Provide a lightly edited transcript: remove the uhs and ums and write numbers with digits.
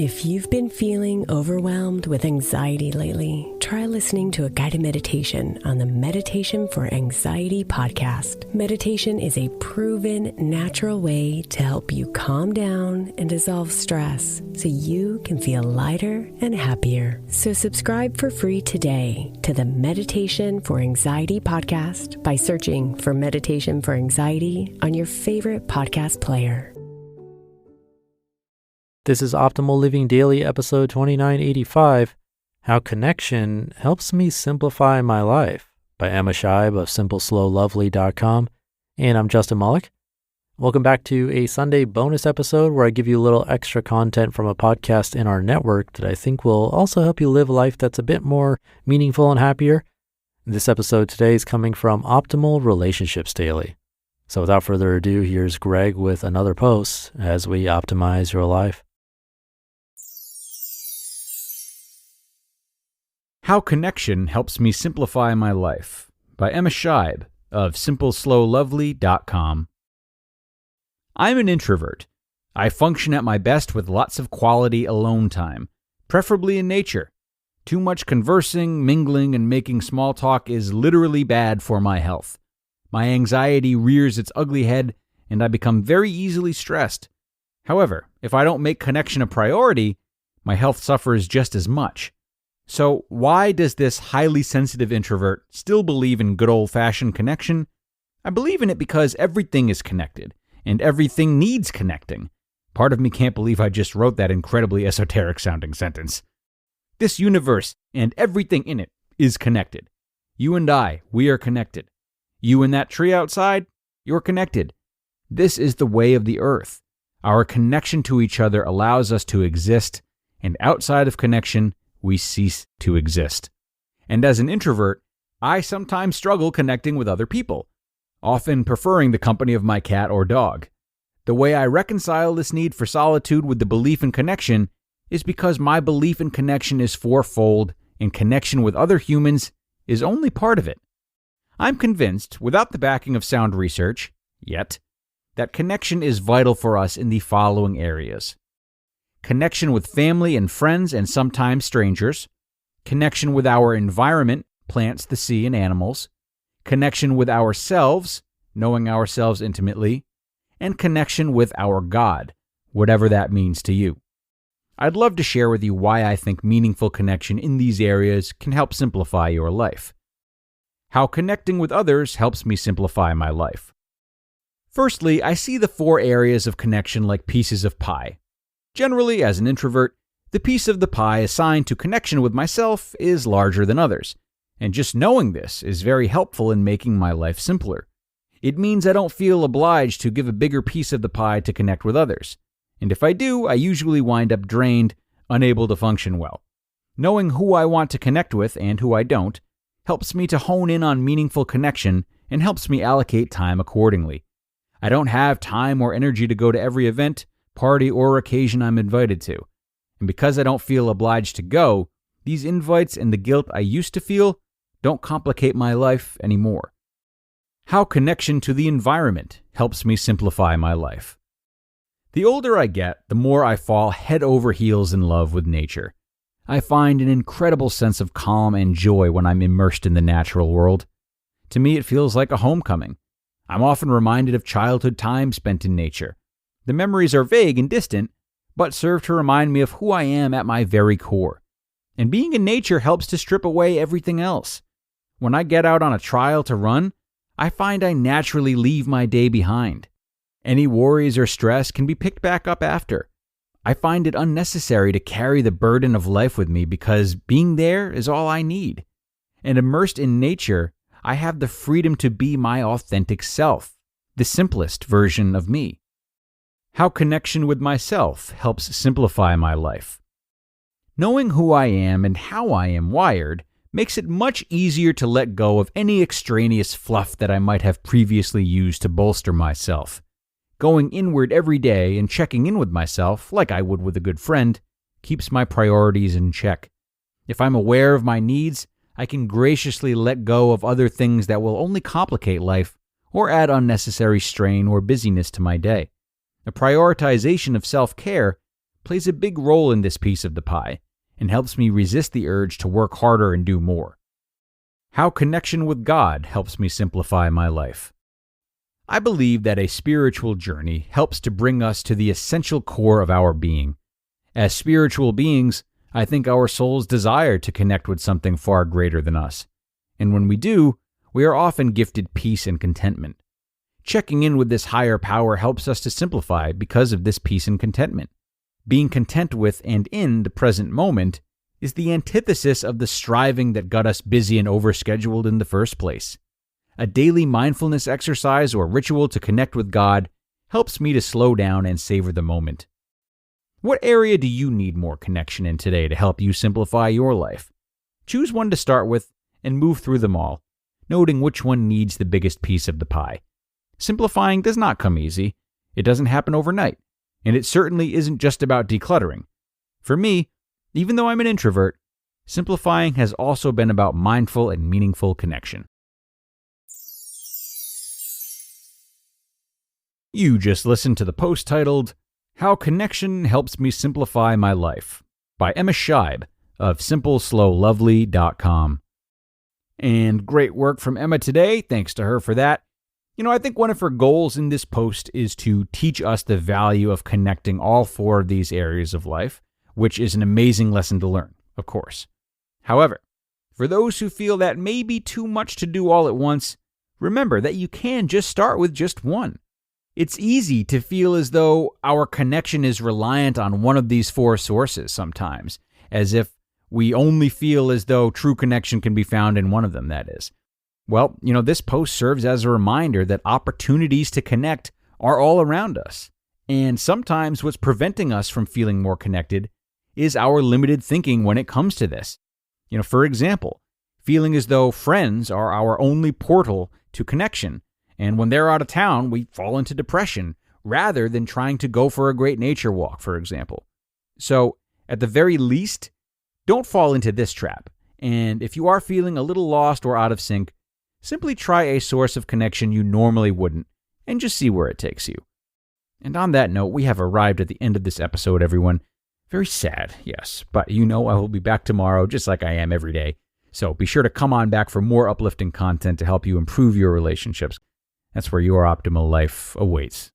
If you've been feeling overwhelmed with anxiety lately, try listening to a guided meditation on the Meditation for Anxiety podcast. Meditation is a proven, natural way to help you calm down and dissolve stress so you can feel lighter and happier. So subscribe for free today to the Meditation for Anxiety podcast by searching for Meditation for Anxiety on your favorite podcast player. This is Optimal Living Daily, episode 2985, How Connection Helps Me Simplify My Life, by Emma Scheib of SimpleSlowLovely.com. And I'm Justin Malik. Welcome back to a Sunday bonus episode where I give you a little extra content from a podcast in our network that I think will also help you live a life that's a bit more meaningful and happier. This episode today is coming from Optimal Relationships Daily. So without further ado, here's Greg with another post as we optimize your life. How Connection Helps Me Simplify My Life, by Emma Scheib of SimpleSlowLovely.com. I'm an introvert. I function at my best with lots of quality alone time, preferably in nature. Too much conversing, mingling, and making small talk is literally bad for my health. My anxiety rears its ugly head, and I become very easily stressed. However, if I don't make connection a priority, my health suffers just as much. So why does this highly sensitive introvert still believe in good old-fashioned connection? I believe in it because everything is connected, and everything needs connecting. Part of me can't believe I just wrote that incredibly esoteric-sounding sentence. This universe and everything in it is connected. You and I, we are connected. You and that tree outside, you're connected. This is the way of the earth. Our connection to each other allows us to exist, and outside of connection, we cease to exist. And as an introvert, I sometimes struggle connecting with other people, often preferring the company of my cat or dog. The way I reconcile this need for solitude with the belief in connection is because my belief in connection is fourfold, and connection with other humans is only part of it. I'm convinced, without the backing of sound research, yet, that connection is vital for us in the following areas. Connection with family and friends and sometimes strangers, connection with our environment, plants, the sea, and animals, connection with ourselves, knowing ourselves intimately, and connection with our God, whatever that means to you. I'd love to share with you why I think meaningful connection in these areas can help simplify your life. How connecting with others helps me simplify my life. Firstly, I see the 4 areas of connection like pieces of pie. Generally, as an introvert, the piece of the pie assigned to connection with myself is larger than others, and just knowing this is very helpful in making my life simpler. It means I don't feel obliged to give a bigger piece of the pie to connect with others, and if I do, I usually wind up drained, unable to function well. Knowing who I want to connect with and who I don't helps me to hone in on meaningful connection and helps me allocate time accordingly. I don't have time or energy to go to every event, party, or occasion I'm invited to. And because I don't feel obliged to go, these invites and the guilt I used to feel don't complicate my life anymore. How connection to the environment helps me simplify my life. The older I get, the more I fall head over heels in love with nature. I find an incredible sense of calm and joy when I'm immersed in the natural world. To me, it feels like a homecoming. I'm often reminded of childhood time spent in nature. The memories are vague and distant, but serve to remind me of who I am at my very core. And being in nature helps to strip away everything else. When I get out on a trial to run, I find I naturally leave my day behind. Any worries or stress can be picked back up after. I find it unnecessary to carry the burden of life with me because being there is all I need. And immersed in nature, I have the freedom to be my authentic self, the simplest version of me. How connection with myself helps simplify my life. Knowing who I am and how I am wired makes it much easier to let go of any extraneous fluff that I might have previously used to bolster myself. Going inward every day and checking in with myself, like I would with a good friend, keeps my priorities in check. If I'm aware of my needs, I can graciously let go of other things that will only complicate life or add unnecessary strain or busyness to my day. A prioritization of self-care plays a big role in this piece of the pie and helps me resist the urge to work harder and do more. How connection with God helps me simplify my life. I believe that a spiritual journey helps to bring us to the essential core of our being. As spiritual beings, I think our souls desire to connect with something far greater than us. And when we do, we are often gifted peace and contentment. Checking in with this higher power helps us to simplify because of this peace and contentment. Being content with and in the present moment is the antithesis of the striving that got us busy and overscheduled in the first place. A daily mindfulness exercise or ritual to connect with God helps me to slow down and savor the moment. What area do you need more connection in today to help you simplify your life? Choose one to start with and move through them all, noting which one needs the biggest piece of the pie. Simplifying does not come easy. It doesn't happen overnight, and it certainly isn't just about decluttering. For me, even though I'm an introvert, simplifying has also been about mindful and meaningful connection. You just listened to the post titled, How Connection Helps Me Simplify My Life by Emma Scheib of SimpleSlowLovely.com. And great work from Emma today. Thanks to her for that. I think one of her goals in this post is to teach us the value of connecting all four of these areas of life, which is an amazing lesson to learn, of course. However, for those who feel that may be too much to do all at once, remember that you can just start with just one. It's easy to feel as though our connection is reliant on one of these four sources sometimes, as if we only feel as though true connection can be found in one of them, that is. Well, this post serves as a reminder that opportunities to connect are all around us. And sometimes what's preventing us from feeling more connected is our limited thinking when it comes to this. For example, feeling as though friends are our only portal to connection. And when they're out of town, we fall into depression rather than trying to go for a great nature walk, for example. So, at the very least, don't fall into this trap. And if you are feeling a little lost or out of sync, simply try a source of connection you normally wouldn't and just see where it takes you. And on that note, we have arrived at the end of this episode, everyone. Very sad, yes, but I will be back tomorrow just like I am every day. So be sure to come on back for more uplifting content to help you improve your relationships. That's where your optimal life awaits.